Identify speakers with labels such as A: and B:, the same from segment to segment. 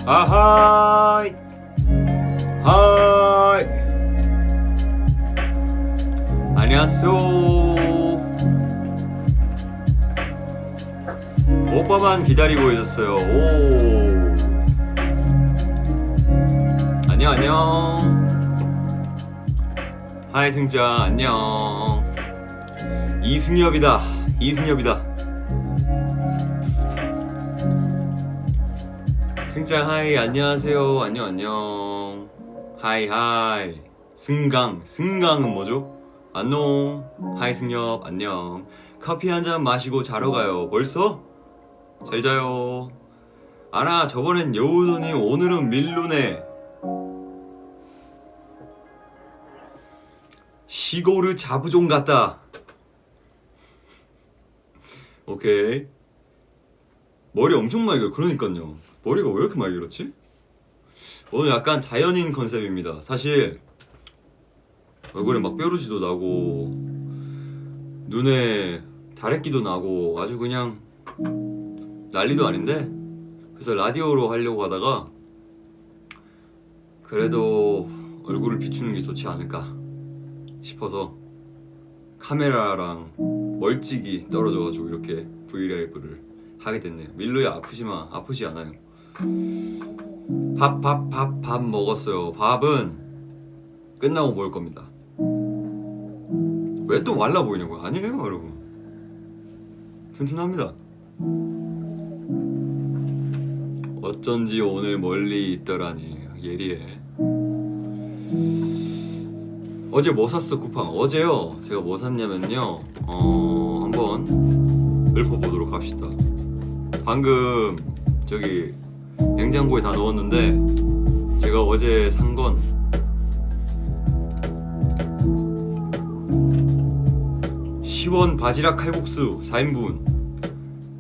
A: 아하이 하이 안녕하세요. 오빠만 기다리고 있었어요. 오 안녕 하이 승자 안녕. 이승엽이다. 승자 하이 안녕하세요. 안녕 하이 승강은 뭐죠? 안녕 하이 승엽 안녕. 커피 한잔 마시고 자러 가요. 벌써? 잘 자요. 아나 저번엔 여우더니 오늘은 밀루네. 시골의 자부종 같다. 오케이. 머리 엄청 많이 길어. 그러니까요. 머리가 왜 이렇게 많이 길었지? 오늘 약간 자연인 컨셉입니다. 사실 얼굴에 막 뾰루지도 나고 눈에 다래끼도 나고 아주 그냥 난리도 아닌데, 그래서 라디오로 하려고 하다가 그래도 얼굴을 비추는 게 좋지 않을까 싶어서 카메라랑 멀찍이 떨어져가지고 이렇게 브이라이브를 하게 됐네요. 밀루야 아프지 않아요. 밥 먹었어요. 밥은 끝나고 먹을 겁니다. 왜 또 말라 보이냐고요? 아니에요 여러분, 튼튼합니다. 어쩐지 오늘 멀리 있더라니. 예리해. 어제 뭐 샀어 쿠팡? 어제요 제가 뭐 샀냐면요, 한번 읊어보도록 합시다. 방금 저기 냉장고에 다 넣었는데 제가 어제 산 건 시원 바지락 칼국수 4인분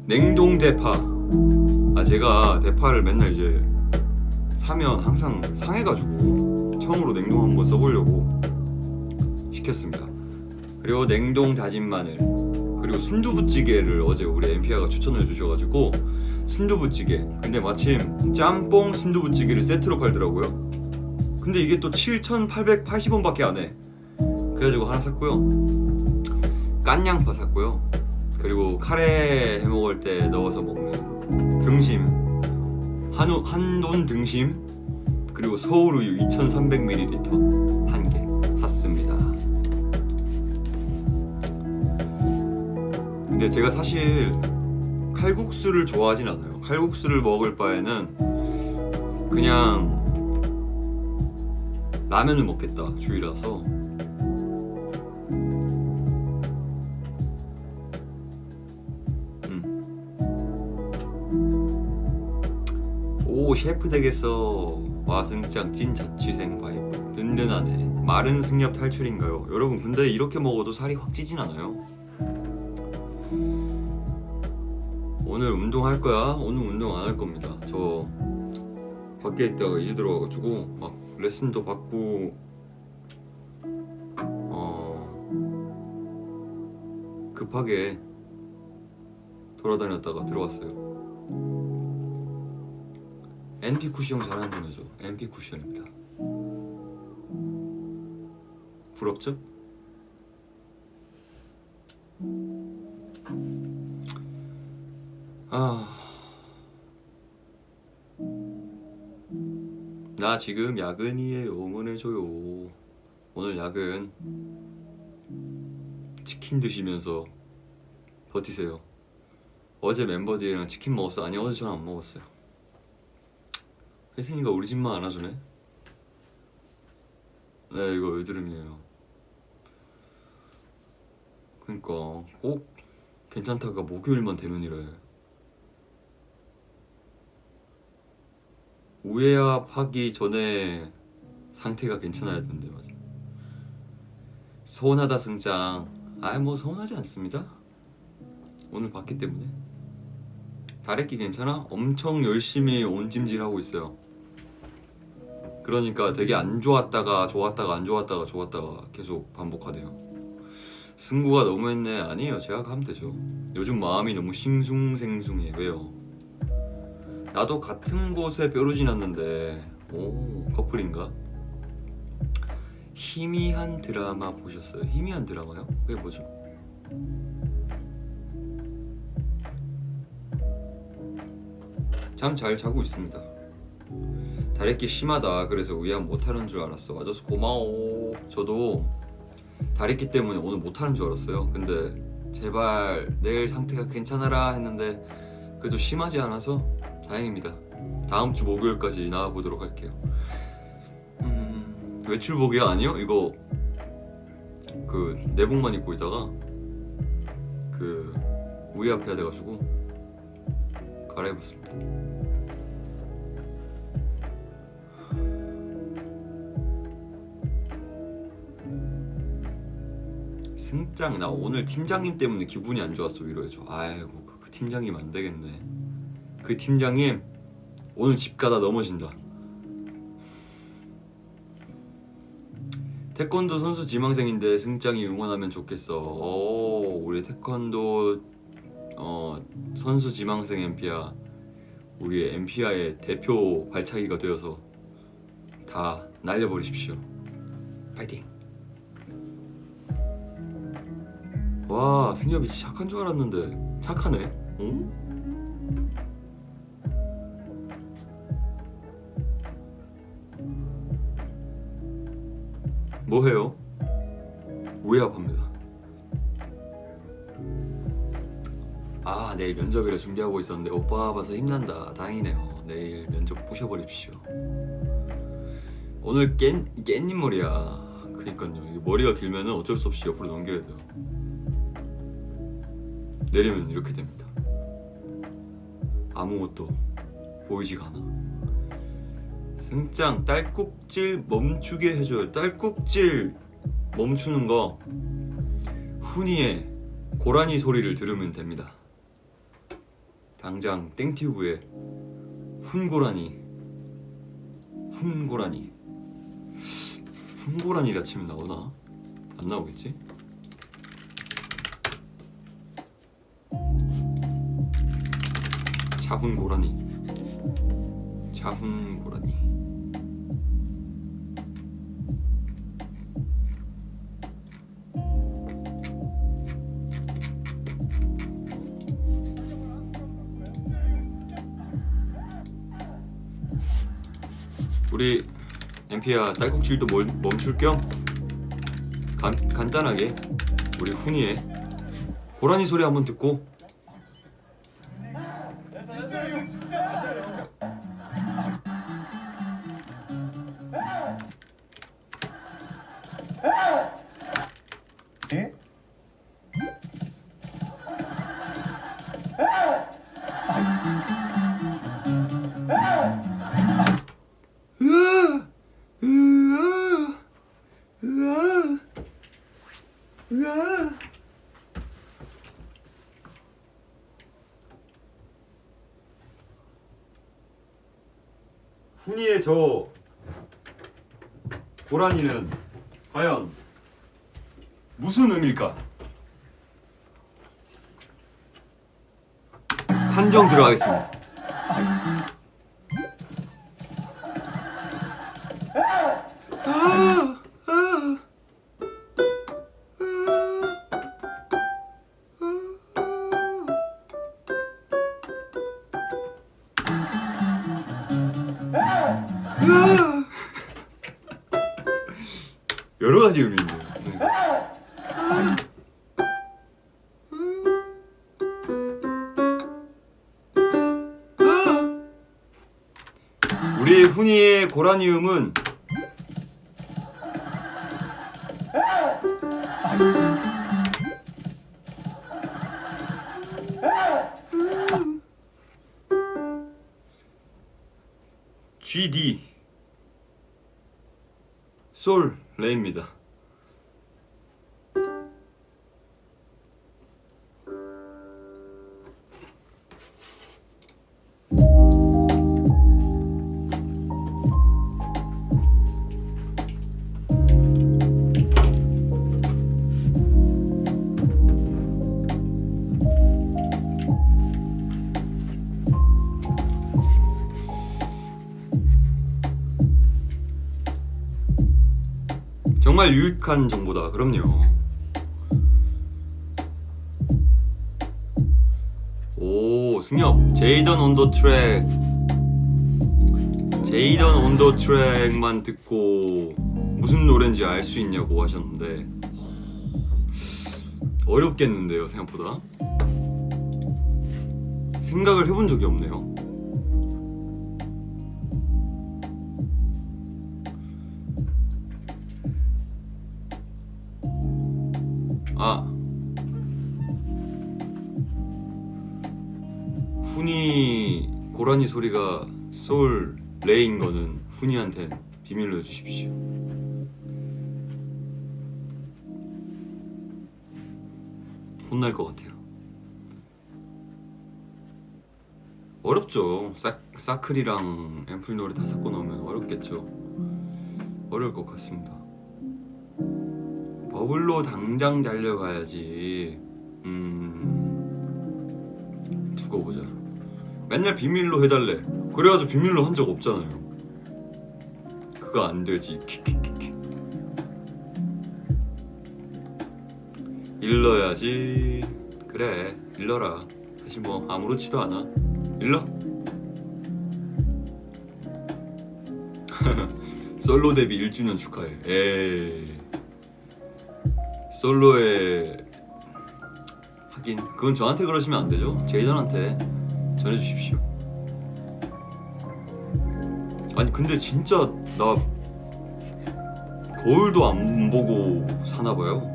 A: 냉동 대파. 제가 대파를 맨날 이제 사면 항상 상해가지고 처음으로 냉동 한번 써보려고 시켰습니다. 그리고 냉동 다진 마늘, 그리고 순두부찌개를 어제 우리 엠피아가 추천을 주셔가지고 순두부찌개. 근데 마침 짬뽕 순두부찌개를 세트로 팔더라고요. 근데 이게 또 7,880원밖에 안해. 그래가지고 하나 샀고요. 깐양파 샀고요. 그리고 카레 해먹을 때 넣어서 먹는 등심, 한돈 등심, 그리고 서울우유 2300ml 한 개 샀습니다. 근데 제가 사실 칼국수를 좋아하진 않아요. 칼국수를 먹을 바에는 그냥 라면을 먹겠다 주의라서. 오 셰프 되겠어. 와 승장 찐 자취생 바이브. 든든하네. 마른 승엽 탈출인가요? 여러분 근데 이렇게 먹어도 살이 확 찌진 않아요. 오늘 운동할 거야? 오늘 운동 안 할 겁니다. 저 밖에 있다가 이제 들어와가지고 막 레슨도 받고 급하게 돌아다녔다가 들어왔어요. NP 쿠션 잘하는 분이죠. NP 쿠션입니다. 부럽죠? 나 지금 야근이에요. 응원해줘요. 오늘 야근 치킨 드시면서 버티세요. 어제 멤버들이랑 치킨 먹었어? 아니 어제 저는 안 먹었어요. 혜승이가 우리 집만 안아주네. 네 이거 여드름이에요. 그러니까 꼭 괜찮다가 목요일만 되면 이래. 우회합하기 전에 상태가 괜찮아야 되는데. 맞아. 서운하다 승장. 뭐 서운하지 않습니다. 오늘 봤기 때문에. 다래끼 괜찮아? 엄청 열심히 온찜질하고 있어요. 그러니까 되게 안 좋았다가 좋았다가 안 좋았다가 좋았다가 계속 반복하대요. 승구가 너무했네. 아니에요 제가 가면 되죠. 요즘 마음이 너무 싱숭생숭해. 왜요? 나도 같은 곳에 뾰루지 났는데. 오, 커플인가? 희미한 드라마 보셨어요? 희미한 드라마요? 그게 뭐죠? 잠 잘 자고 있습니다. 다래끼 심하다. 그래서 위안 못하는 줄 알았어. 와줘서 고마워. 저도 다래끼 때문에 오늘 못하는 줄 알았어요. 근데 제발 내일 상태가 괜찮아라 했는데 그래도 심하지 않아서 다행입니다. 다음 주 목요일까지 나와보도록 할게요. 외출복이야? 아니요? 이거 그 내복만 입고 있다가 그 우유압 해야 돼가지고 갈아입었습니다. 승장, 나 오늘 팀장님 때문에 기분이 안 좋았어. 위로해줘. 아이고 그 팀장님 안 되겠네. 그 팀장님 오늘 집 가다 넘어진다. 태권도 선수 지망생인데 승장이 응원하면 좋겠어. 오, 우리 태권도 선수 지망생 엠피아, 우리 엠피아의 대표 발차기가 되어서 다 날려버리십시오. 파이팅. 와, 승엽이 진짜 착한 줄 알았는데 착하네. 응? 뭐해요? 우회합합니다. 아, 내일 면접이라 준비하고 있었는데 오빠 봐서 힘난다. 다행이네요. 내일 면접 부셔버립시오. 오늘 깻잎 머리야. 그니까요. 머리가 길면은 어쩔 수 없이 옆으로 넘겨야 돼요. 내리면 이렇게 됩니다. 아무것도 보이지가 않아. 승장, 딸꾹질 멈추게 해줘요. 딸꾹질 멈추는 거 훈이의 고라니 소리를 들으면 됩니다. 당장 땡튜브에 훈고라니라 치면 나오나? 안 나오겠지? 자훈고라니. 우리 엠피아 딸꾹질도 멈출 겸 간단하게 우리 훈이의 고라니 소리 한번 듣고
B: 예?
A: 훈이의 저 고라니는 과연 무슨 의미일까? 판정 들어가겠습니다. 여러 가지 의미 있네요. 우리 훈이의 고라니음은 GD 솔 레입니다. 정말 유익한 정보다. 그럼요. 오, 승엽. 제이던 온더 트랙만 듣고 무슨 노래인지 알 수 있냐고 하셨는데 어렵겠는데요, 생각보다. 생각을 해본 적이 없네요. 훈이 고라니 소리가 솔 레인 거는 훈이한테 비밀로 해주십시오. 혼날 것 같아요. 어렵죠. 사클이랑 앰플 노래 다 섞어 넣으면 어렵겠죠. 어려울 것 같습니다. 버블로 당장 달려가야지. 두고 보자. 맨날 비밀로 해달래. 그래가지고 비밀로 한 적 없잖아요. 그거 안 되지. 킥킥킥킥. 일러야지. 그래, 일러라. 사실 뭐 아무렇지도 않아. 일러. 솔로 데뷔 1주년 축하해. 에이. 솔로에 하긴 그건 저한테 그러시면 안 되죠. 제이던한테 전해주십시오. 아니 근데 진짜 나 거울도 안 보고 사나봐요.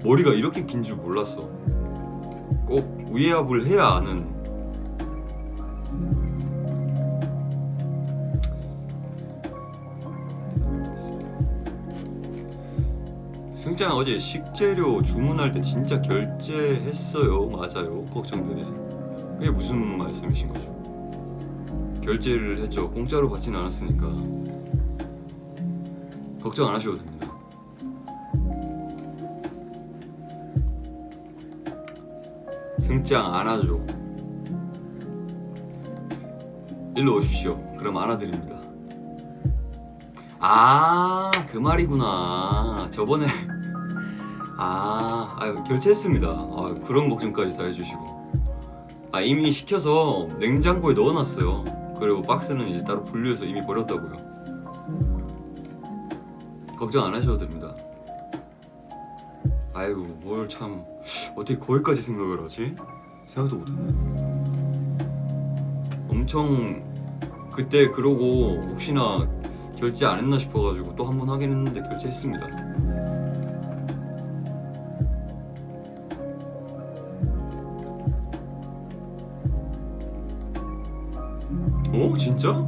A: 머리가 이렇게 긴 줄 몰랐어. 꼭 위압을 해야 아는. 승장 어제 식재료 주문할 때 진짜 결제했어요. 맞아요. 걱정되네. 그게 무슨 말씀이신 거죠? 결제를 했죠. 공짜로 받지는 않았으니까 걱정 안 하셔도 됩니다. 승장 안아줘. 일로 오십시오. 그럼 안아드립니다. 그 말이구나. 저번에 결제했습니다. 그런 걱정까지 다 해주시고. 이미 시켜서 냉장고에 넣어놨어요. 그리고 박스는 이제 따로 분류해서 이미 버렸다고요. 걱정 안 하셔도 됩니다. 아이고 뭘 참 어떻게 거기까지 생각을 하지? 생각도 못했네. 엄청 그때 그러고 혹시나 결제 안 했나 싶어가지고 또 한 번 하긴 했는데 결제했습니다. 진짜?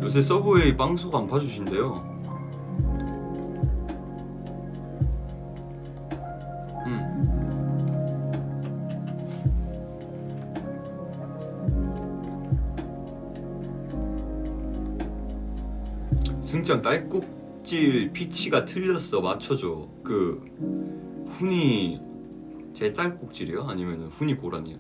A: 요새 서브웨이 빵속 안 파주신대요. 승장 딸꾹질 피치가 틀렸어. 맞춰줘. 그 훈이 제 딸꾹질이요? 아니면 훈이 고라니요?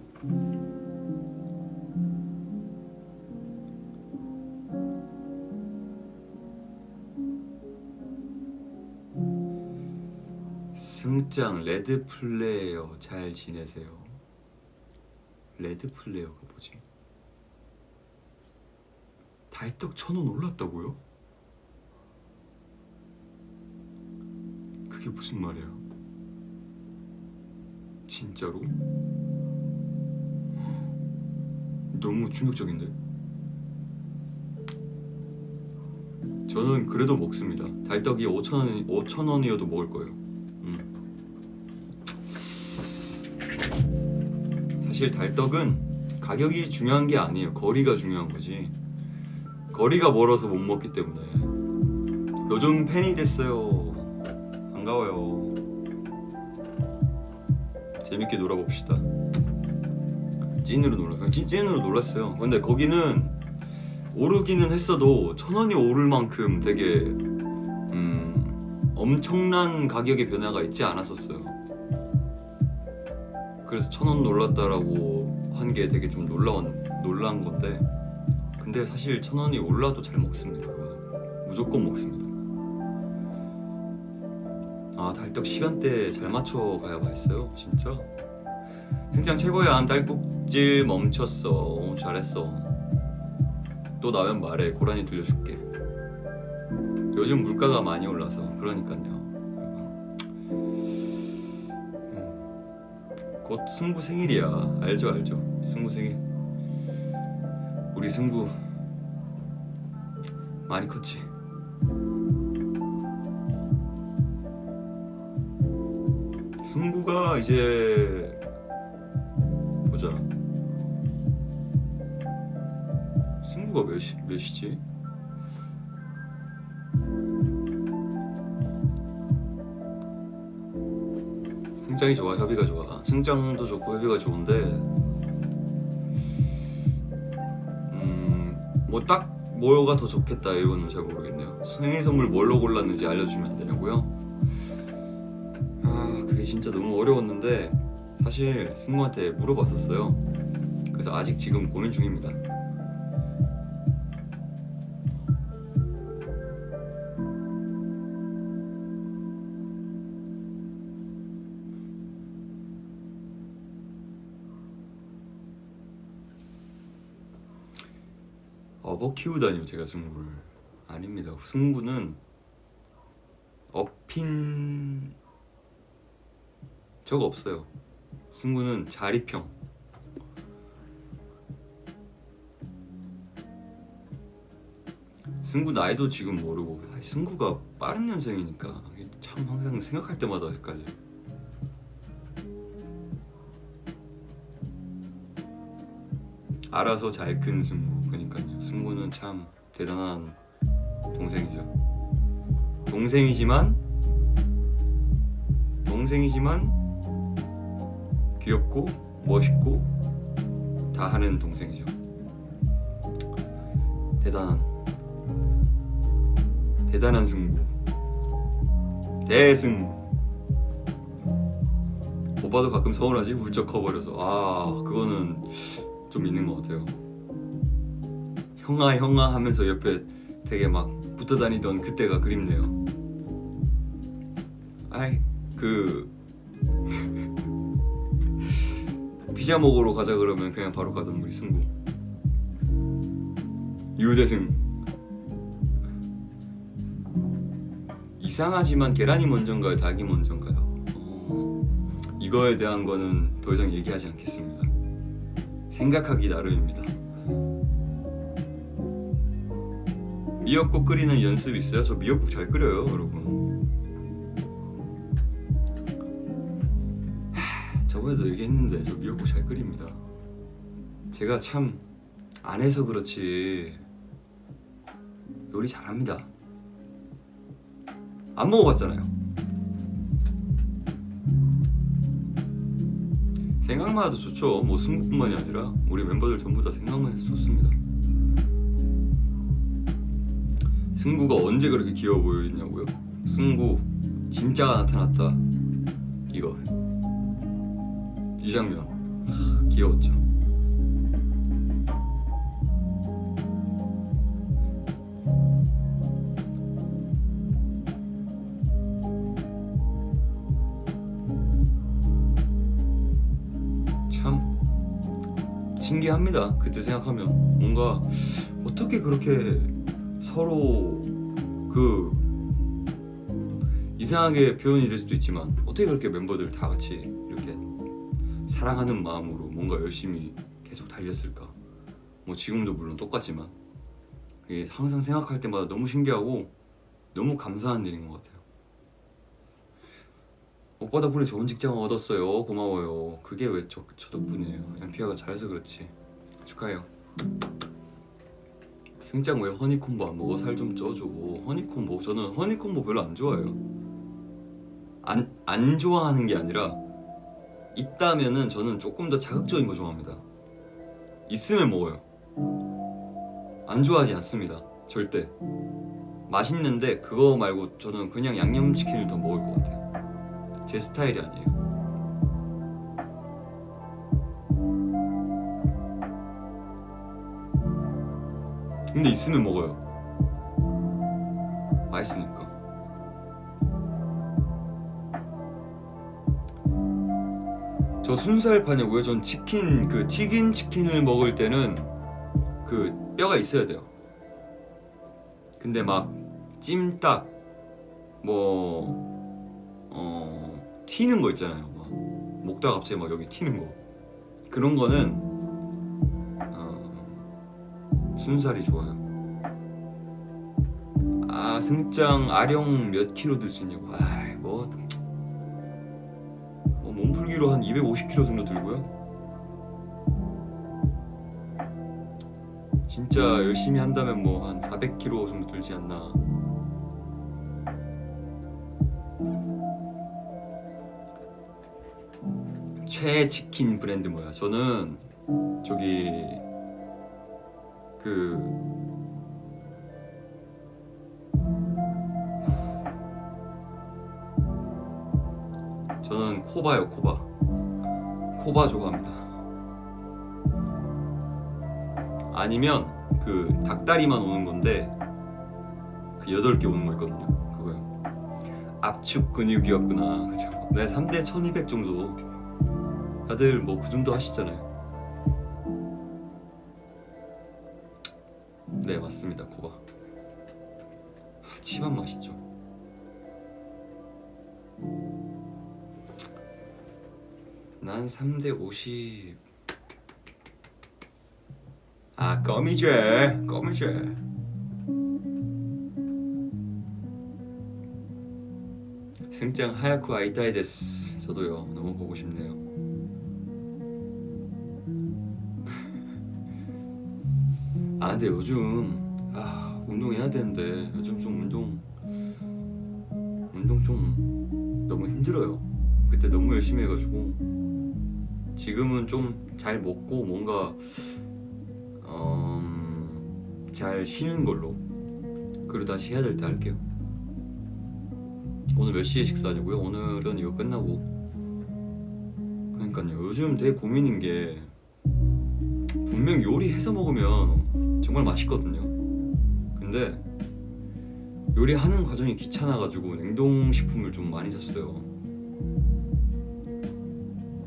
A: 승장 레드 플레이어 잘 지내세요. 레드 플레이어가 뭐지? 달떡 1,000원 올랐다고요? 그게 무슨 말이야? 진짜로? 너무 충격적인데? 저는 그래도 먹습니다. 달떡이 5,000원이어도 먹을 거예요. 사실 달떡은 가격이 중요한 게 아니에요. 거리가 중요한 거지. 거리가 멀어서 못 먹기 때문에. 요즘 팬이 됐어요. 반가워요. 재밌게 놀아봅시다. 찐으로 놀랐어요. 근데 거기는 오르기는 했어도 1,000원이 오를 만큼 되게 엄청난 가격의 변화가 있지 않았었어요. 그래서 1,000원 놀랐다라고 한 게 되게 좀 놀란 건데, 근데 사실 1,000원이 올라도 잘 먹습니다. 무조건 먹습니다. 아 달떡 시간대 잘 맞춰 가야 맛있어요 진짜. 승장 최고야. 딸꾹질 멈췄어. 잘했어. 또 나면 말해. 고라니 들려줄게. 요즘 물가가 많이 올라서 그러니까요. 곧 승구 생일이야. 알죠 알죠. 승구 생일. 우리 승구 많이 컸지. 승구가 이제 보자. 승구가 몇이지? 승장이 좋아, 협의가 좋아. 승장도 좋고 협의가 좋은데 뭐 딱 뭐가 더 좋겠다 이거는 잘 모르겠네요. 생일 선물 뭘로 골랐는지 알려주면 안 되냐고요? 아 그게 진짜 너무 어려웠는데 사실 승우한테 물어봤었어요. 그래서 아직 지금 고민 중입니다. 업어 키우다니요 제가 승구를. 아닙니다. 승구는 업힌 적 없어요. 승구는 자립형. 승구 나이도 지금 모르고. 승구가 빠른 년생이니까 참 항상 생각할 때마다 헷갈려. 알아서 잘 큰 승구. 그러니까요. 승구는 참 대단한 동생이죠. 동생이지만 귀엽고 멋있고 다 하는 동생이죠. 대단한 승구. 대승. 오빠도 가끔 서운하지? 훌쩍 커버려서. 아 그거는 좀 있는 것 같아요. 형아 하면서 옆에 되게 막 붙어 다니던 그때가 그립네요. 아이 피자 먹으러 가자 그러면 그냥 바로 가던 우리 승구. 유대승. 이상하지만 계란이 먼저인가요? 닭이 먼저인가요? 이거에 대한 거는 더 이상 얘기하지 않겠습니다. 생각하기 나름입니다. 미역국 끓이는 연습 있어요? 저 미역국 잘 끓여요 여러분. 저번에도 얘기했는데 저 미역국 잘 끓입니다. 제가 참 안 해서 그렇지 요리 잘합니다. 안 먹어봤잖아요. 생각만 해도 좋죠. 뭐 승구뿐만이 아니라 우리 멤버들 전부 다 생각만 해도 좋습니다. 승구가 언제 그렇게 귀여워 보였냐고요? 승구 진짜가 나타났다. 이거 이 장면 귀여웠죠. 참 신기합니다. 그때 생각하면 뭔가 어떻게 그렇게 서로 이상하게 표현이 될 수도 있지만 어떻게 그렇게 멤버들 다 같이 이렇게 사랑하는 마음으로 뭔가 열심히 계속 달렸을까. 뭐 지금도 물론 똑같지만 그게 항상 생각할 때마다 너무 신기하고 너무 감사한 일인 것 같아요. 오빠 덕분에 좋은 직장 얻었어요. 고마워요. 그게 왜 저 덕분이에요. 연피아가 잘해서 그렇지. 축하해요. 승장 왜 허니콤보 안 먹어? 살 좀 쪄줘. 허니콤보? 저는 허니콤보 별로 안 좋아해요. 안 좋아하는 게 아니라 있다면은 저는 조금 더 자극적인 거 좋아합니다. 있으면 먹어요. 안 좋아하지 않습니다. 절대. 맛있는데 그거 말고 저는 그냥 양념치킨을 더 먹을 것 같아요. 제 스타일이 아니에요. 근데 있으면 먹어요. 맛있으니까. 저 순살파냐고요? 전 치킨 그 튀긴 치킨을 먹을 때는 그 뼈가 있어야 돼요. 근데 막 찜닭 뭐 튀는 거 있잖아요. 막 먹다가 갑자기 막 여기 튀는 거 그런 거는 순살이 좋아요. 아 승장 아령 몇 킬로 들 수 있냐고. 아이 뭐 몸풀기로 한 250kg 정도 들고요. 진짜 열심히 한다면 뭐 한 400kg 정도 들지 않나. 최애 치킨 브랜드 뭐야? 저는 저기 그 저는 코바요. 코바 좋아합니다. 아니면 그 닭다리만 오는 건데 그 8개 오는 거 있거든요. 그거요. 압축 근육이었구나. 그죠? 네, 3대 1200 정도. 다들 뭐 그 정도 하시잖아요. 네, 맞습니다. 코바. 치밥 맛있죠. 난 3대 50. 아, 껌이제. 승장 하야쿠 아이타이 데스. 저도요. 너무 보고 싶네요. 아 근데 요즘 운동해야 되는데 요즘 좀 운동 좀 너무 힘들어요. 그때 너무 열심히 해가지고 지금은 좀 잘 먹고 뭔가 잘 쉬는 걸로. 그리고 다시 해야 될 때 할게요. 오늘 몇 시에 식사하냐고요? 오늘은 이거 끝나고. 그러니까요. 요즘 되게 고민인 게 분명 요리해서 먹으면 정말 맛있거든요. 근데 요리하는 과정이 귀찮아가지고 냉동식품을 좀 많이 샀어요.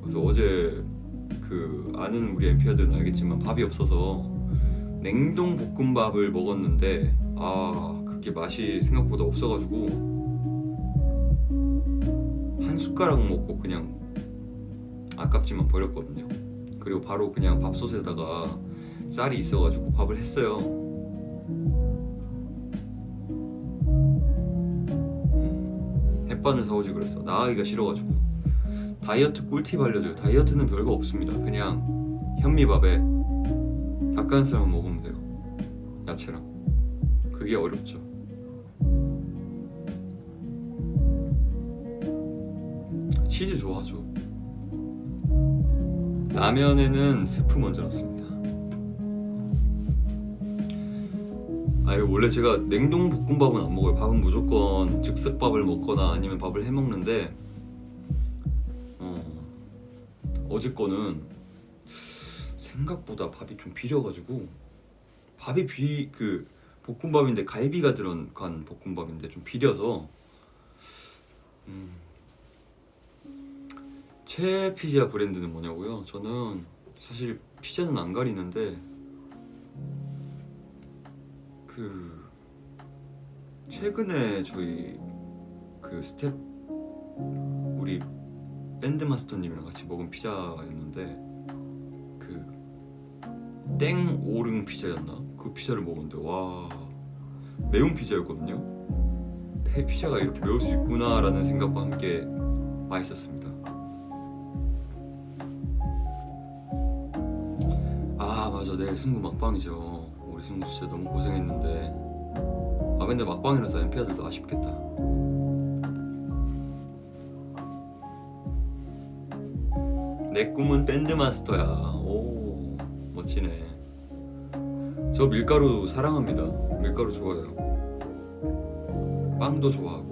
A: 그래서 어제 그 아는 우리 엠피아들은 알겠지만 밥이 없어서 냉동 볶음밥을 먹었는데 그게 맛이 생각보다 없어가지고 한 숟가락 먹고 그냥 아깝지만 버렸거든요. 그리고 바로 그냥 밥솥에다가 쌀이 있어가지고 밥을 했어요. 햇반을 사오지 그랬어. 나가기가 싫어가지고. 다이어트 꿀팁 알려줘요. 다이어트는 별거 없습니다. 그냥 현미밥에 닭가슴살만 먹으면 돼요. 야채랑. 그게 어렵죠. 치즈 좋아하죠. 라면에는 스프 먼저 넣습니다. 이거 원래 제가 냉동 볶음밥은 안 먹어요. 밥은 무조건 즉석밥을 먹거나 아니면 밥을 해 먹는데 어제 거는 생각보다 밥이 좀 비려가지고 밥이 그 볶음밥인데 갈비가 들어간 볶음밥인데 좀 비려서 최애 피자 브랜드는 뭐냐고요? 저는 사실 피자는 안 가리는데 그 최근에 저희 그 스텝 우리 밴드 마스터님이랑 같이 먹은 피자였는데 그 땡 오름 피자였나? 그 피자를 먹었는데 와 매운 피자였거든요. 피자가 이렇게 매울 수 있구나라는 생각과 함께 맛있었습니다. 맞아, 내일 승부 막방이죠. 우리 승부 진짜 너무 고생했는데 근데 막방이라서 엠피아들도 아쉽겠다. 내 꿈은 밴드 마스터야. 오 멋지네. 저 밀가루 사랑합니다. 밀가루 좋아해요. 빵도 좋아하고.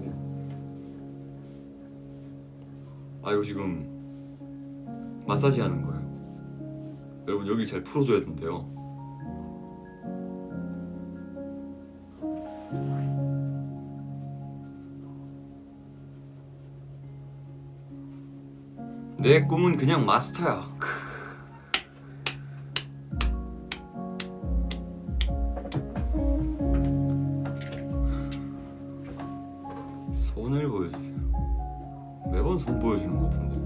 A: 이거 지금 마사지 하는 거예요. 여러분 여기 잘 풀어줘야 된대요. 내 꿈은 그냥 마스터야. 손을 보여주세요. 매번 손 보여주는 것 같은데.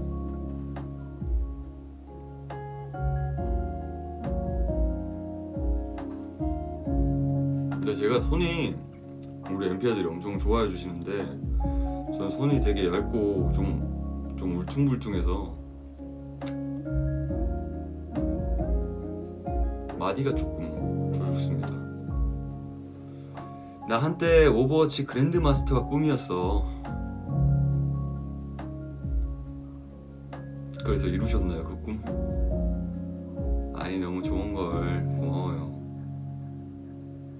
A: 근데 제가 손이 우리 MP아들이 엄청 좋아해 주시는데 저는 손이 되게 얇고 좀 울퉁불퉁해서 마디가 조금 굵습니다. 나 한때 오버워치 그랜드 마스터가 꿈이었어. 그래서 이루셨나요 그 꿈? 아니 너무 좋은걸. 고마워요.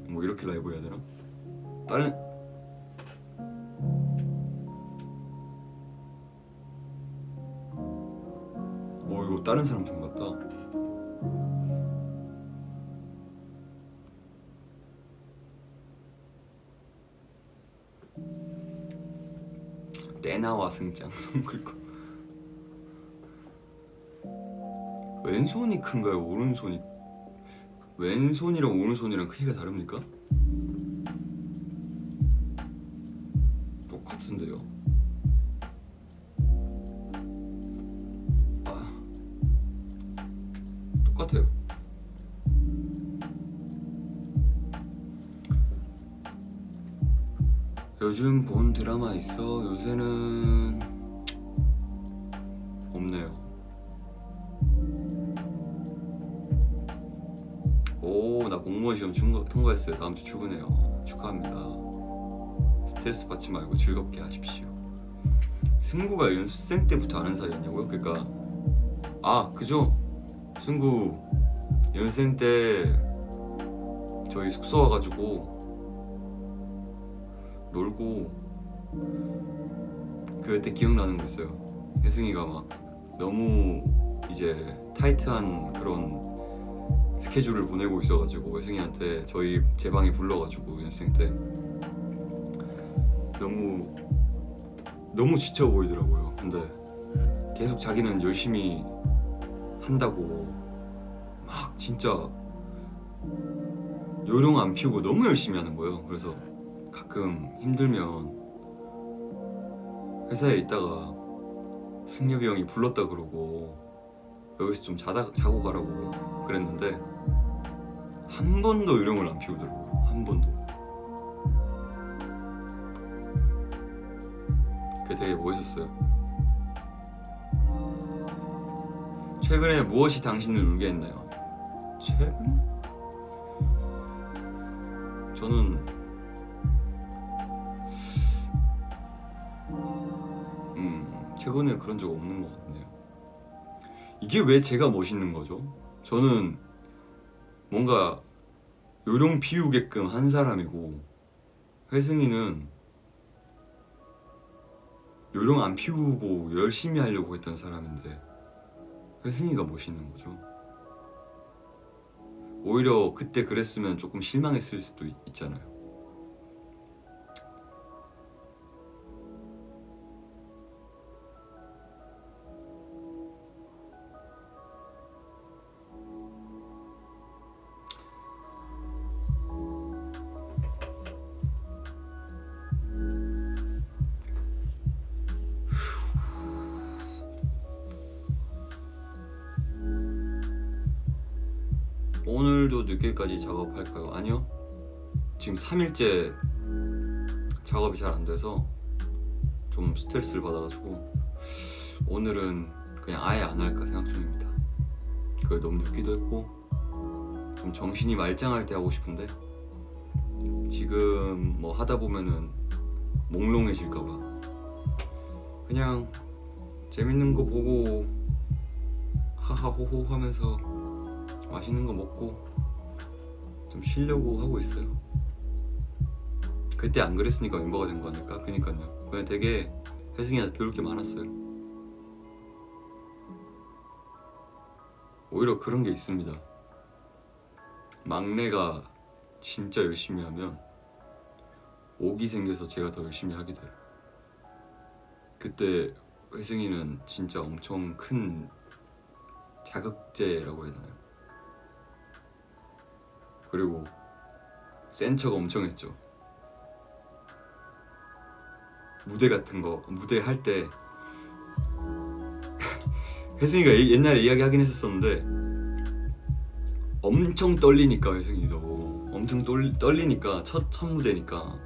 A: 뭐 이렇게 라이브 해야 되나? 다른 이거 다른 사람 좀 같다. 떼나와 승장 손 긁고. 왼손이 큰가요? 오른손이? 왼손이랑 오른손이랑 크기가 다릅니까? 똑같은데요. 똑같아요. 요즘 본 드라마 있어? 요새는 없네요. 오, 나 공무원 시험 통과했어요. 다음 주 출근해요. 축하합니다. 스트레스 받지 말고 즐겁게 하십시오. 승구가 연습생 때부터 아는 사이였냐고요? 그러니까 그죠? 승구 연습생 때 저희 숙소 와가지고 놀고 그때 기억나는 거 있어요. 혜승이가 막 너무 이제 타이트한 그런 스케줄을 보내고 있어가지고 혜승이한테 제 방에 불러가지고 연습생 때 너무 지쳐 보이더라고요. 근데 계속 자기는 열심히 한다고 막 진짜 요령 안 피우고 너무 열심히 하는 거예요. 그래서 가끔 힘들면 회사에 있다가 승엽이 형이 불렀다 그러고 여기서 좀 자고 가라고 그랬는데 한 번도 요령을 안 피우더라고요. 한 번도. 그게 되게 멋있었어요. 최근에 무엇이 당신을 울게 했나요? 최근? 저는 최근에 그런 적 없는 것 같네요. 이게 왜 제가 멋있는 거죠? 저는 뭔가 요령 피우게끔 한 사람이고 회승이는 요령 안 피우고 열심히 하려고 했던 사람인데 회승이가 멋있는 거죠. 오히려 그때 그랬으면 조금 실망했을 수도 있잖아요. 오늘도 늦게까지 작업할까요? 아니요. 지금 3일째 작업이 잘 안 돼서 좀 스트레스를 받아가지고 오늘은 그냥 아예 안 할까 생각 중입니다. 그게 너무 늦기도 했고 좀 정신이 말짱할 때 하고 싶은데 지금 뭐 하다 보면은 몽롱해질까봐 그냥 재밌는 거 보고 하하호호 하면서 맛있는 거 먹고 좀 쉬려고 하고 있어요. 그때 안 그랬으니까 멤버가 된 거 아닐까? 그니까요. 그냥 되게 혜승이한테 배울 게 많았어요. 오히려 그런 게 있습니다. 막내가 진짜 열심히 하면 옥이 생겨서 제가 더 열심히 하게 돼요. 그때 혜승이는 진짜 엄청 큰 자극제라고 해야 되나요? 그리고 센 척 엄청 했죠. 무대 같은 거, 무대 할 때 혜승이가 옛날에 이야기하긴 했었었는데 엄청 떨리니까, 혜승이도 엄청 떨리니까 첫 무대니까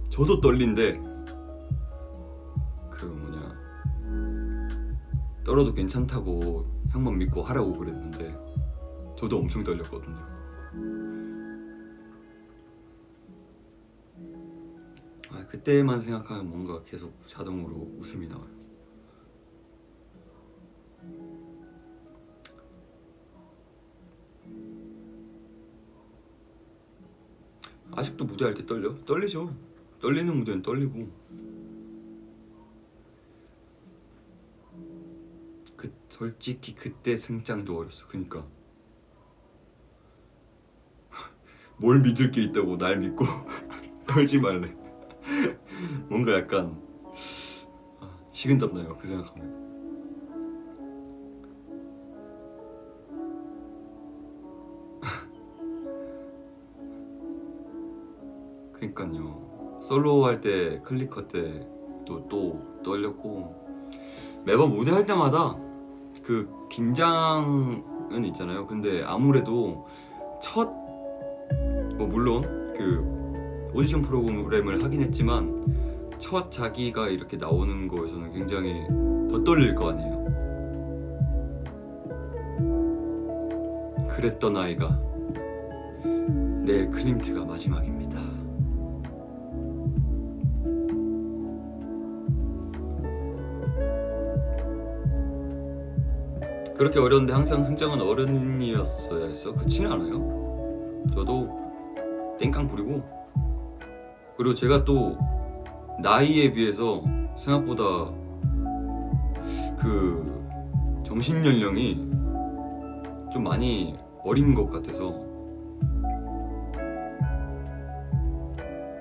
A: 저도 떨린데 떨어도 괜찮다고 형만 믿고 하라고 그랬는데 저도 엄청 떨렸거든요. 그때만 생각하면 뭔가 계속 자동으로 웃음이 나와요. 아직도 무대할 때 떨리죠. 떨리는 무대는 떨리고. 솔직히 그때 승장도 어렸어. 그니까 뭘 믿을 게 있다고 날 믿고 떨지 말래. 뭔가 약간 식은땀 나요, 그 생각하면. 그니까요. 솔로 할 때, 클리커 때도 또 떨렸고, 매번 무대 할 때마다 그 긴장은 있잖아요. 근데 아무래도 물론 그 오디션 프로그램을 하긴 했지만 첫 자기가 이렇게 나오는 거에서는 굉장히 더 떨릴 거 아니에요. 그랬던 아이가 내일 클림트가 마지막입니다. 그렇게 어려운데 항상 승장은 어른이었어야 했어? 그렇지는 않아요. 저도 땡깡 부리고, 그리고 제가 또 나이에 비해서 생각보다 그 정신 연령이 좀 많이 어린 것 같아서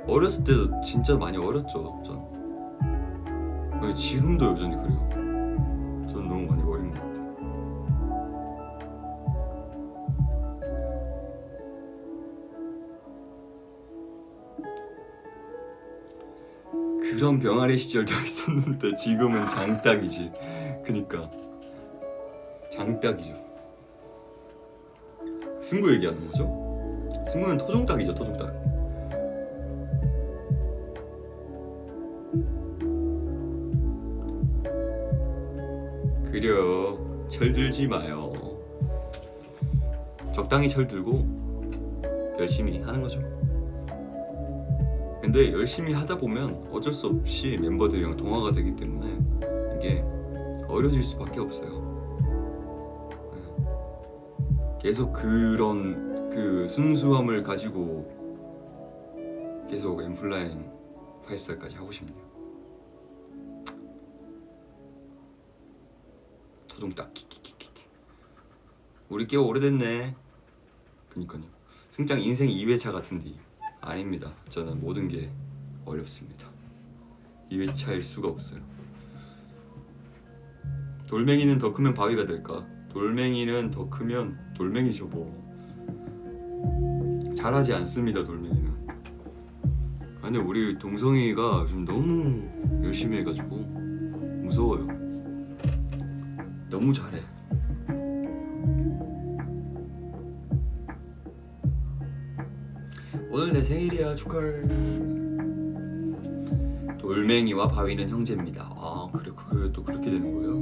A: 어렸을 때도 진짜 많이 어렸죠. 전 지금도 여전히 그래요. 전 너무 많이 어린 것 같아요. 그런 병아리 시절도 있었는데 지금은 장딱이지. 그니까 장딱이죠. 승구 얘기하는 거죠? 승구는 토종딱이죠, 토종딱. 그려, 철들지 마요. 적당히 철들고 열심히 하는 거죠. 근데 열심히 하다 보면 어쩔 수 없이 멤버들이랑 동화가 되기 때문에 이게 어려질 수밖에 없어요. 계속 그런 그 순수함을 가지고 계속 엠플라잉 5살까지 하고 싶네요. 토종딱 키키키키. 우리 꽤 오래됐네. 그니까요. 승장 인생 2회차 같은데. 아닙니다. 저는 모든 게 어렵습니다. 2회차일 수가 없어요. 돌멩이는 더 크면 바위가 될까? 돌멩이는 더 크면 돌멩이죠 뭐. 잘하지 않습니다, 돌멩이는. 근데 우리 동성이가 좀 너무 열심히 해가지고 무서워요. 너무 잘해. 오늘 내 생일이야, 축하해. 돌멩이와 바위는 형제입니다. 아, 그래, 그게 또 그렇게 되는 거예요?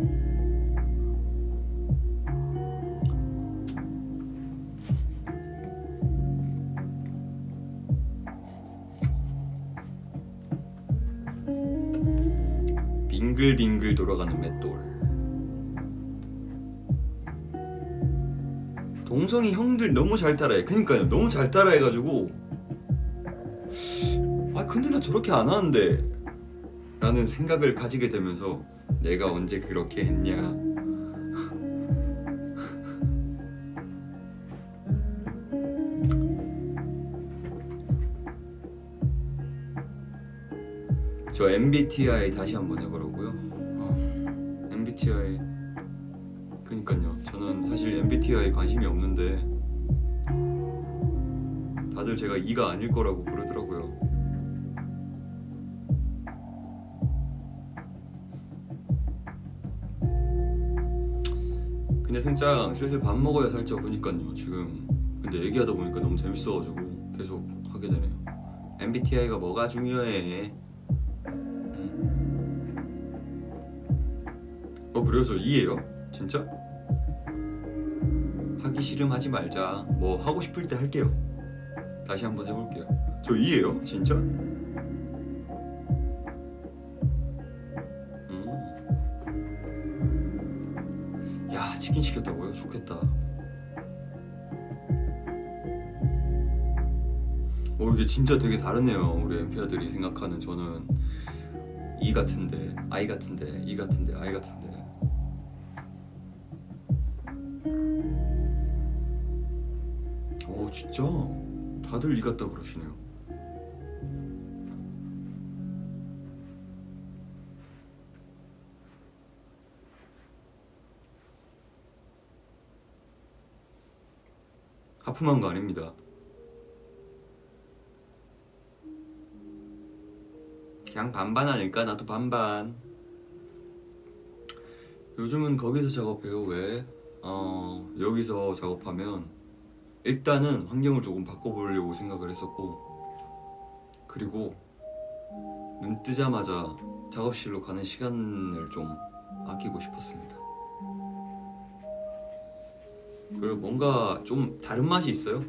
A: 빙글빙글 돌아가는 맷돌. 동성이 형들 너무 잘 따라해. 그니까요, 너무 잘 따라해가지고 근데 나 저렇게 안 하는데 라는 생각을 가지게 되면서 내가 언제 그렇게 했냐. 저 MBTI 다시 한번 해보라고요? MBTI 그니까요. 저는 사실 MBTI 관심이 없는데 다들 제가 E가 아닐 거라고 그러더라고요. 근데 생짱 슬슬 밥 먹어야 살짝 그니까요 지금. 근데 얘기하다 보니까 너무 재밌어가지고 계속 하게 되네요. MBTI가 뭐가 중요해? 그래요? 저 E예요? 진짜? 하기 싫음 하지 말자. 뭐 하고 싶을 때 할게요. 다시 한번 해볼게요. 저 E예요? 진짜? 야, 치킨 시켰다고요? 좋겠다. 이게 진짜 되게 다르네요. 우리 엠피아들이 생각하는 저는 E 같은데 I 같은데 E 같은데 I 같은데. 진짜 다들 E 같다 그러시네요. 하품한 거 아닙니다. 그냥 반반 아닐까? 나도 반반. 요즘은 거기서 작업해요. 왜? 여기서 작업하면 일단은 환경을 조금 바꿔보려고 생각을 했었고, 그리고 눈 뜨자마자 작업실로 가는 시간을 좀 아끼고 싶었습니다. 그리고 뭔가 좀 다른 맛이 있어요.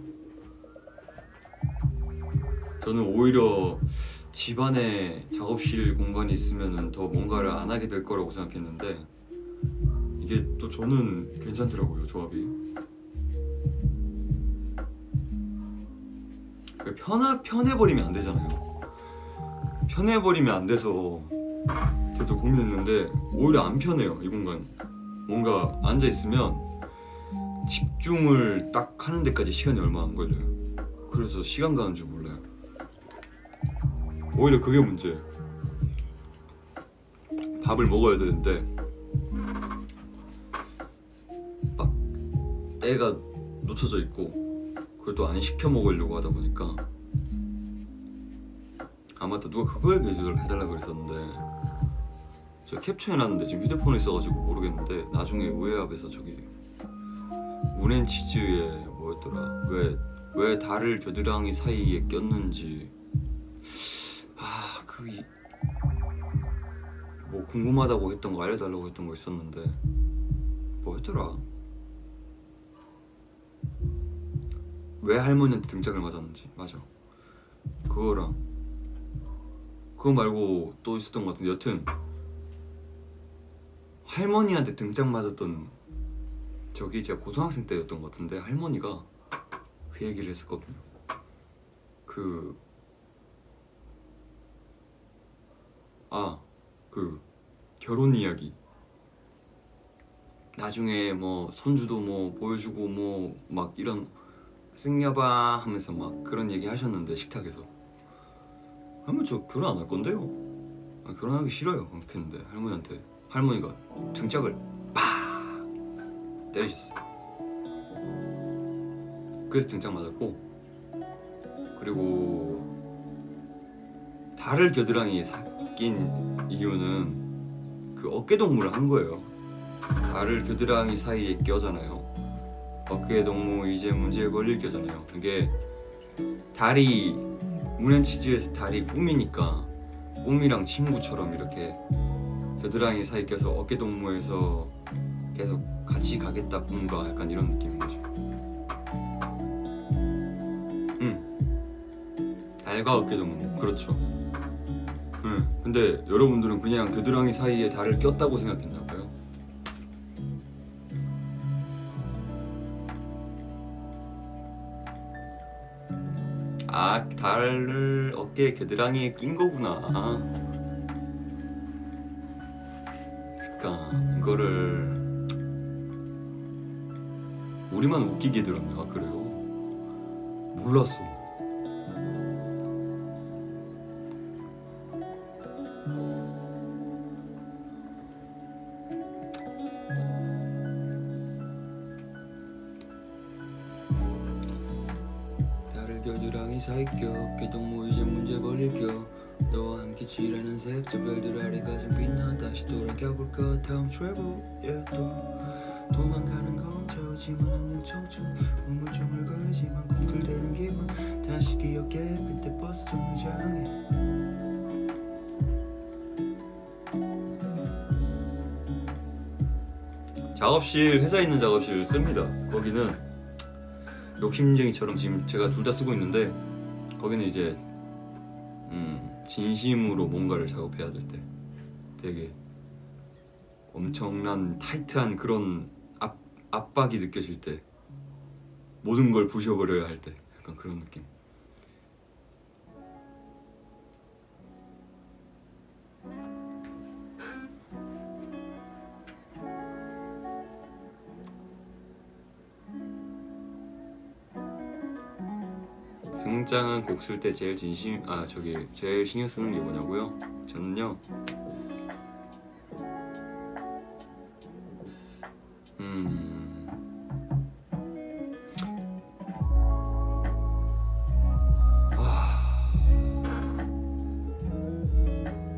A: 저는 오히려 집안에 작업실 공간이 있으면 더 뭔가를 안 하게 될 거라고 생각했는데 이게 또 저는 괜찮더라고요, 조합이. 편해버리면 안 되잖아요. 편해버리면 안 돼서 계속 고민했는데 오히려 안 편해요, 이 공간. 뭔가 앉아있으면 집중을 딱 하는 데까지 시간이 얼마 안 걸려요. 그래서 시간 가는 줄 몰라요. 오히려 그게 문제예요. 밥을 먹어야 되는데 막 때가 놓쳐져 있고 그래도 안 시켜 먹으려고 하다 보니까. 맞다, 누가 그거 얘기를 해달라고 그랬었는데 제가 캡처해놨는데 지금 휴대폰에 있어가지고 모르겠는데 나중에 우에합에서 저기 문앤치즈에 뭐였더라, 왜 달을 겨드랑이 사이에 꼈는지 뭐 궁금하다고 했던 거, 알려달라고 했던 거 있었는데 뭐였더라, 왜 할머니한테 등짝을 맞았는지. 맞아, 그거랑 그거 말고 또 있었던 것 같은데 여튼 할머니한테 등짝 맞았던 저기 제가 고등학생 때였던 것 같은데 할머니가 그 얘기를 했었거든요. 그 결혼 이야기, 나중에 뭐 손주도 뭐 보여주고 뭐 막 이런 승려봐 하면서 막 그런 얘기 하셨는데 식탁에서 할머니 저 결혼 안 할 건데요. 결혼하기 싫어요 그렇게 했는데 할머니가 등짝을 빡 때리셨어요. 그래서 등짝 맞았고, 그리고 달을 겨드랑이에 낀 이유는 그 어깨동무를 한 거예요. 달을 겨드랑이 사이에 껴잖아요. 어깨동무 이제 문제에 걸릴 껴잖아요. 이게 달이 문앤치즈에서 달이 꿈이니까 꿈이랑 친구처럼 이렇게 겨드랑이 사이 껴서 어깨동무에서 계속 같이 가겠다 꿈과 약간 이런 느낌인 거죠. 달과 어깨동무, 그렇죠. 근데 여러분들은 그냥 겨드랑이 사이에 달을 꼈다고 생각했나 봐요. 달을 어깨 겨드랑이에 낀 거구나. 그러니까 이거를 우리만 웃기게 들었나? 그래요? 몰랐어. 사이껴 개똥무 이제 문제 버릴겨 너와 함께 칠하는 색저 별들 아래 가장 빛나 다시 돌아가볼까 다음 트래블 yeah, 도망가는 건 저지만 않는 청춘 우물쭈물거리지만 꿈틀대는 기분 다시 기억해 그때 버스 정류장에 작업실 회사에 있는 작업실을 씁니다. 거기는 욕심쟁이처럼 지금 제가 둘 다 쓰고 있는데 거기는 이제 진심으로 뭔가를 작업해야 될 때 되게 엄청난 타이트한 그런 압박이 느껴질 때 모든 걸 부셔버려야 할 때 약간 그런 느낌. 승장은 곡 쓸 때 제일 제일 신경 쓰는 게 뭐냐고요? 저는요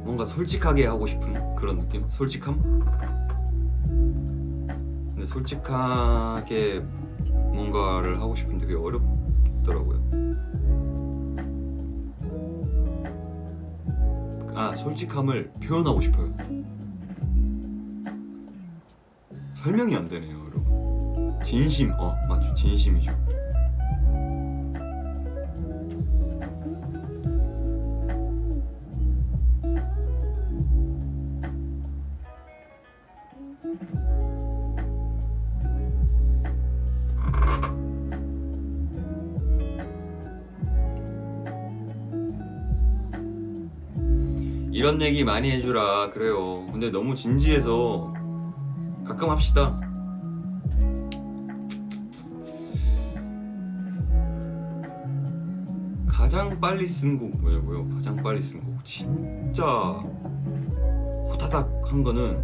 A: 뭔가 솔직하게 하고 싶은 그런 느낌? 솔직함? 근데 솔직하게 뭔가를 하고 싶은데 그게 어렵더라고요. 솔직함을 표현하고 싶어요. 설명이 안 되네요, 여러분. 진심, 맞죠, 진심이죠. 이런 얘기 많이 해주라 그래요. 근데 너무 진지해서 가끔 합시다. 가장 빨리 쓴 곡 뭐냐고요? 가장 빨리 쓴 곡 진짜 호다닥 한 거는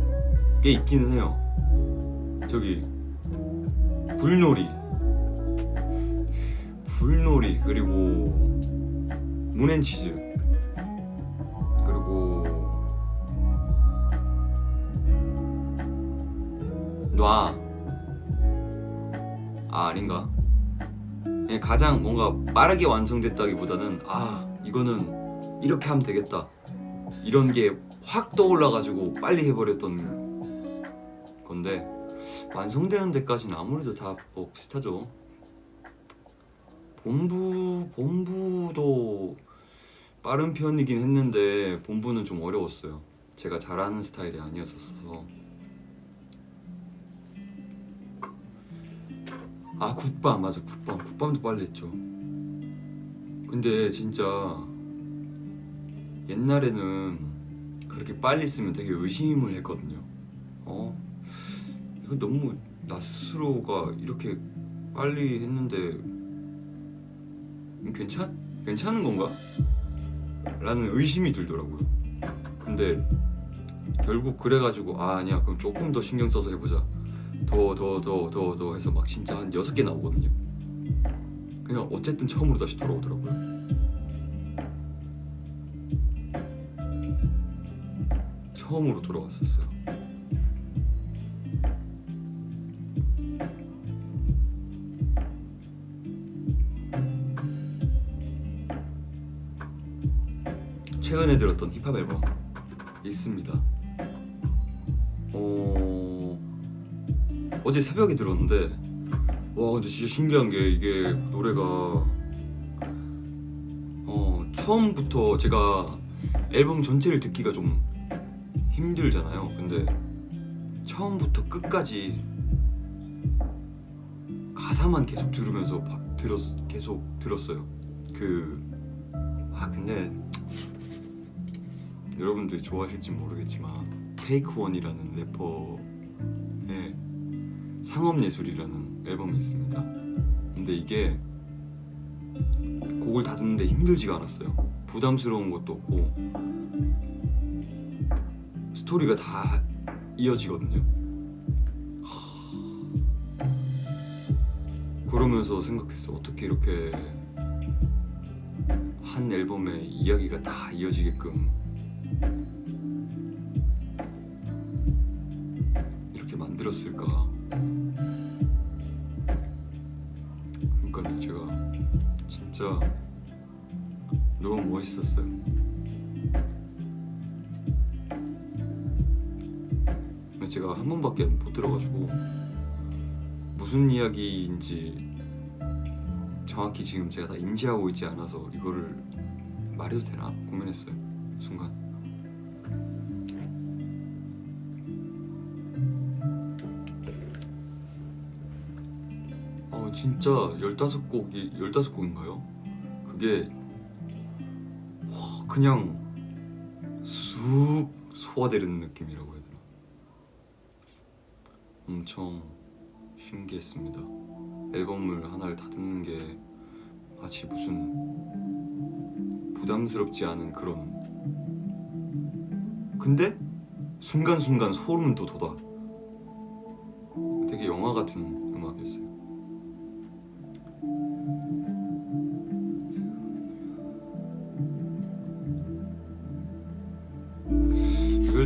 A: 꽤 있기는 해요. 저기 불놀이 그리고 문앤치즈 그리고 아닌가? 가장 뭔가 빠르게 완성됐다기보다는 이거는 이렇게 하면 되겠다 이런 게 확 떠올라가지고 빨리 해버렸던 건데 완성되는 데까지는 아무래도 다 비슷하죠. 본부도 빠른 편이긴 했는데 본부는 좀 어려웠어요. 제가 잘하는 스타일이 아니었어서. 굿밤 맞아. 굿밤도 빨리 했죠. 근데 진짜 옛날에는 그렇게 빨리 쓰면 되게 의심을 했거든요. 이거 너무 나 스스로가 이렇게 빨리 했는데 괜찮은 건가? 라는 의심이 들더라고요. 근데 결국 그래가지고 아니야 그럼 조금 더 신경 써서 해보자. 더 해서 막 진짜 한 6개 나오거든요. 그냥 어쨌든 처음으로 다시 돌아오더라고요. 처음으로 돌아왔었어요. 최근에 들었던 힙합 앨범 있습니다. 어제 새벽에 들었는데 근데 진짜 신기한 게 이게 노래가 처음부터 제가 앨범 전체를 듣기가 좀 힘들잖아요. 근데 처음부터 끝까지 가사만 계속 들으면서 계속 들었어요. 근데 여러분들이 좋아하실지 모르겠지만 테이크원이라는 래퍼의 상업예술이라는 앨범이 있습니다. 근데 이게 곡을 다 듣는데 힘들지가 않았어요. 부담스러운 것도 없고 스토리가 다 이어지거든요. 그러면서 생각했어. 어떻게 이렇게 한 앨범에 이야기가 다 이어지게끔 이렇게 만들었을까? 그러니까요, 제가 진짜 너무 멋있었어요. 근데 제가 한 번밖에 못 들어가지고 무슨 이야기인지 정확히 지금 제가 다 인지하고 있지 않아서 이거를 말해도 되나 고민했어요. 순간. 진짜 15곡인가요? 그게 그냥 쑥 소화되는 느낌이라고 해야 되나? 엄청 신기했습니다. 앨범을 하나를 다 듣는 게 마치 무슨 부담스럽지 않은 그런, 근데 순간순간 소름은 또 돋아. 되게 영화 같은 음악이었어요.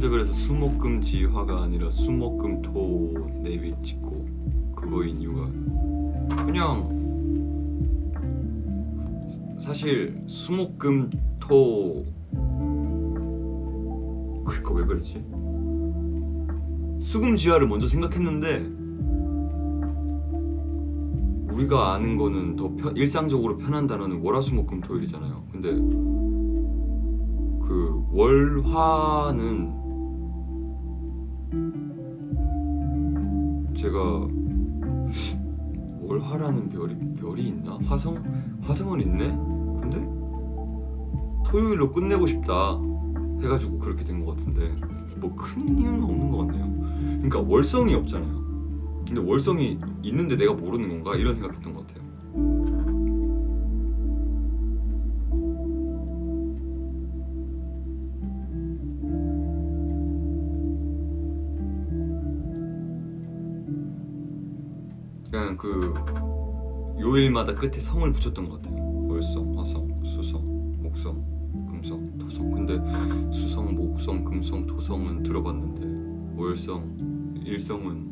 A: 그래서 수목금지화가 아니라 수목금토 네빗 찍고 그거인 이유가 그냥 사실 수목금토 그니까 왜 그랬지? 수금지화를 먼저 생각했는데 우리가 아는 거는 더 일상적으로 편한 단어는 월화수목금토일이잖아요. 근데 그 월화는 제가 월화라는 별이 있나? 화성은 있네? 근데 토요일로 끝내고 싶다 해가지고 그렇게 된 것 같은데 뭐 큰 이유는 없는 것 같네요. 그러니까 월성이 없잖아요. 근데 월성이 있는데 내가 모르는 건가? 이런 생각했던 것 같아요. 그냥 그 요일마다 끝에 성을 붙였던 것 같아요. 월성, 화성, 수성, 목성, 금성, 토성. 근데 수성, 목성, 금성, 토성은 들어봤는데 월성, 일성은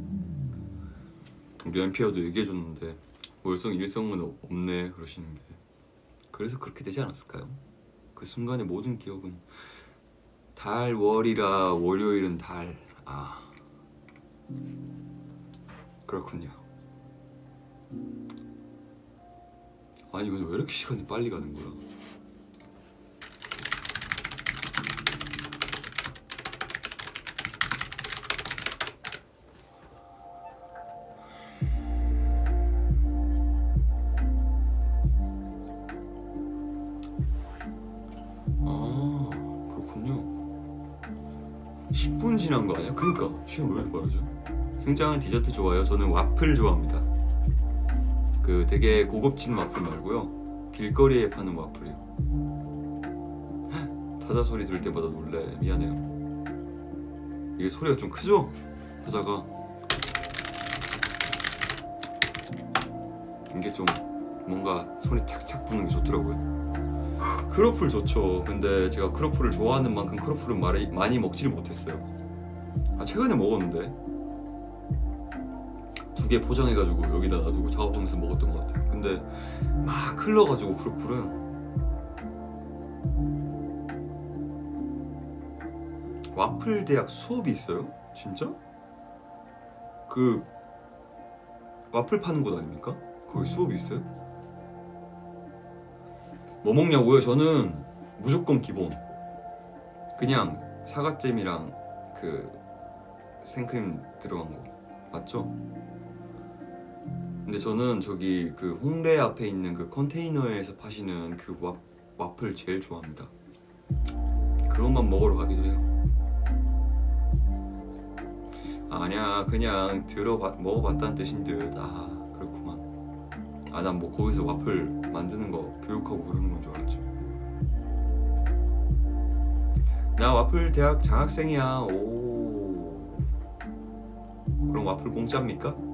A: 우리 NPR도 얘기해줬는데 월성, 일성은 없네 그러시는 게 그래서 그렇게 되지 않았을까요? 그 순간의 모든 기억은 달, 월이라 월요일은 달. 그렇군요. 아니 근데 왜 이렇게 시간이 빨리 가는 거야? 그렇군요. 10분 지난 거 아니야? 그니까 시간 왜 이렇게 빠르죠? 승장은 디저트 좋아요? 저는 와플 좋아합니다. 그 되게 고급진 와플 말고요, 길거리에 파는 와플이요. 타자 소리 들을 때마다 놀래. 미안해요. 이게 소리가 좀 크죠? 타자가 이게 좀 뭔가 손이 착착 부는 게 좋더라고요. 크로플 좋죠. 근데 제가 크로플을 좋아하는 만큼 크로플은 많이 먹지를 못했어요. 최근에 먹었는데 2개 포장해가지고 여기다 놔두고 작업하면서 먹었던 것 같아요. 근데 막 흘러가지고 크로플은 와플 대학 수업이 있어요? 진짜? 그 와플 파는 곳 아닙니까? 거기 수업이 있어요? 뭐 먹냐고요? 저는 무조건 기본 그냥 사과잼이랑 그 생크림 들어간 거 맞죠? 근데 저는 저기 그 홍대 앞에 있는 그 컨테이너에서 파시는 그 와플 제일 좋아합니다. 그것만 먹으러 가기도 해요. 아니야, 그냥 먹어봤다는 뜻인 듯. 그렇구만. 난 뭐 거기서 와플 만드는 거 교육하고 그러는 건 줄 알았지. 나 와플 대학 장학생이야. 오. 그럼 와플 공짜입니까?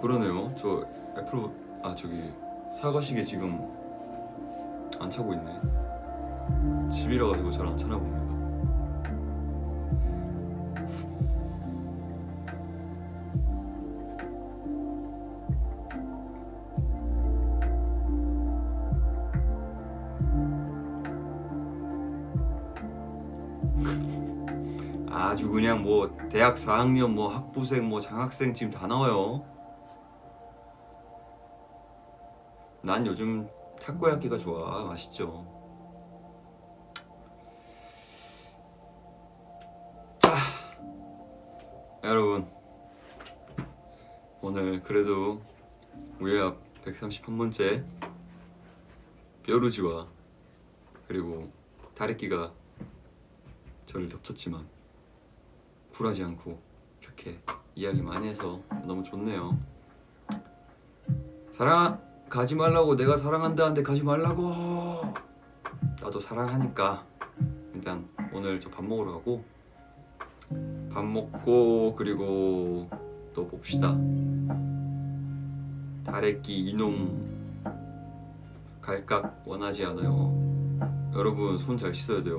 A: 그러네요. 저 애플 저기 사과시계 지금 안 차고 있네. 집이라 가지고 잘 안 차나 봅니다. 아주 그냥 뭐 대학 4학년 뭐 학부생 뭐 장학생 지금 다 나와요. 난 요즘 타코야끼가 좋아. 맛있죠. 여러분 오늘 그래도 우예압 131번째 뾰루지와 그리고 다래끼가 저를 덮쳤지만 굴하지 않고 이렇게 이야기 많이 해서 너무 좋네요. 가지 말라고 내가 사랑한다는데 가지 말라고. 나도 사랑하니까 일단 오늘 저 밥 먹으러 가고 밥 먹고 그리고 또 봅시다. 다래끼 이놈 갈각 원하지 않아요. 여러분 손 잘 씻어야 돼요.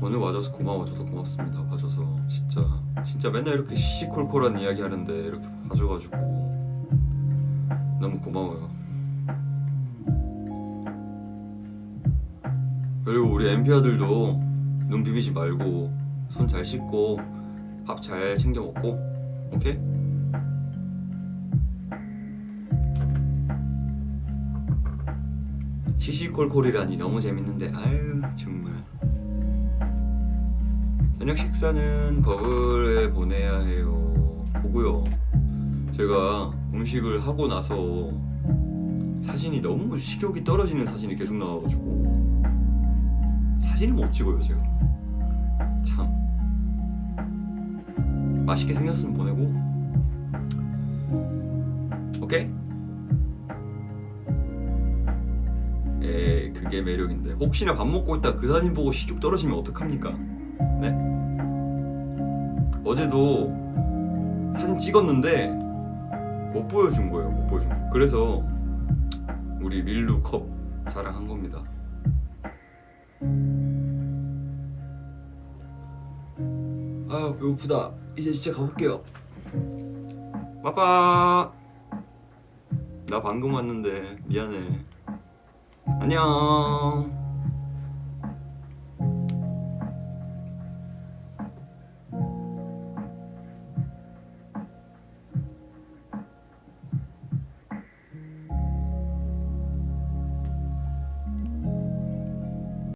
A: 오늘 와줘서 고마워. 저도 고맙습니다. 와줘서 진짜 맨날 이렇게 시시콜콜한 이야기 하는데 이렇게 봐줘가지고 너무 고마워요. 그리고 우리 엠피아들도 눈 비비지 말고 손 잘 씻고 밥 잘 챙겨 먹고 오케이? 시시콜콜이라니 너무 재밌는데 아유 정말. 저녁 식사는 버블에 보내야 해요. 보고요. 제가 음식을 하고 나서 사진이 너무 식욕이 떨어지는 사진이 계속 나와가지고 사진을 못 찍어요 제가. 참 맛있게 생겼으면 보내고 오케이? 에이 그게 매력인데 혹시나 밥 먹고 있다 그 사진 보고 식욕 떨어지면 어떡합니까? 네? 어제도 사진 찍었는데 못 보여준 거예요. 못 보여준 거. 그래서 우리 밀루 컵 자랑한 겁니다. 아 배고프다. 이제 진짜 가볼게요. 빠빠. 나 방금 왔는데 미안해. 안녕.